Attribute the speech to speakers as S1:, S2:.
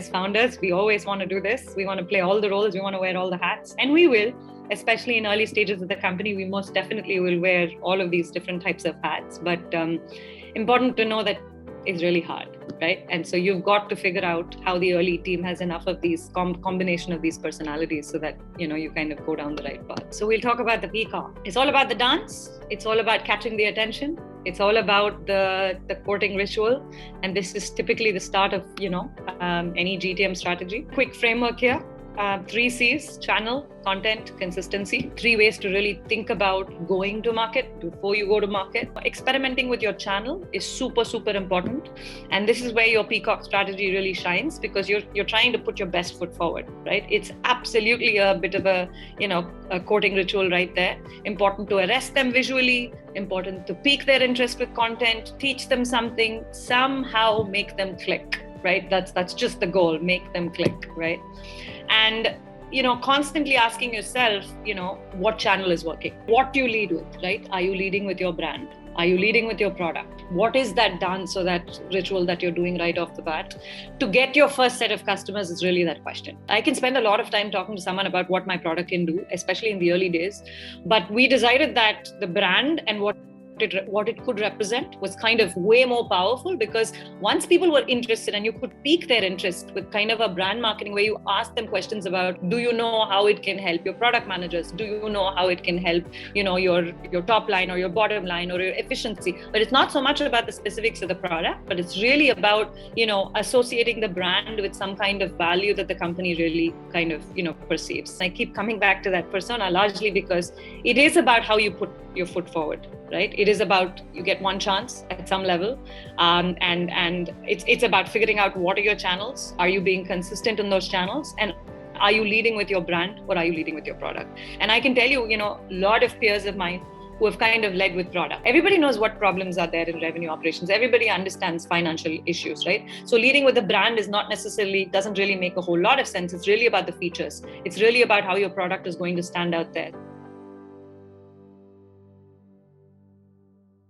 S1: As founders, we always want to do this. We want to play all the roles. We want to wear all the hats. And we will, especially in early stages of the company, we most definitely will wear all of these different types of hats. But important to know that it's really hard, right? And so you've got to figure out how the early team has enough of these combination of these personalities so that, you kind of go down the right path. So we'll talk about the Peacock. It's all about the dance. It's all about catching the attention. It's all about the courting ritual. And this is typically the start of, any GTM strategy. Quick framework here. 3 C's: channel, content, consistency. 3 ways to really think about going to market before you go to market. Experimenting with your channel is super, super important. And this is where your Peacock strategy really shines, because you're trying to put your best foot forward, right? It's absolutely a bit of a courting ritual right there. Important to arrest them visually, important to pique their interest with content, teach them something, somehow make them click, right? That's just the goal, make them click, right? And, constantly asking yourself, what channel is working? What do you lead with, right? Are you leading with your brand? Are you leading with your product? What is that dance or that ritual that you're doing right off the bat to get your first set of customers is really that question. I can spend a lot of time talking to someone about what my product can do, especially in the early days. But we decided that the brand and what it could represent was kind of way more powerful, because once people were interested and you could pique their interest with kind of a brand marketing where you ask them questions about, do you know how it can help your product managers? Do you know how it can help, your top line or your bottom line or your efficiency? But it's not so much about the specifics of the product, but it's really about, associating the brand with some kind of value that the company really kind of, perceives. I keep coming back to that persona largely because it is about how you put your foot forward, right? It is about, you get one chance at some level, and it's about figuring out what are your channels, are you being consistent in those channels, and are you leading with your brand or are you leading with your product? And I can tell you, a lot of peers of mine who have kind of led with product. Everybody knows what problems are there in revenue operations. Everybody understands financial issues, right? So leading with the brand doesn't really make a whole lot of sense. It's really about the features. It's really about how your product is going to stand out there.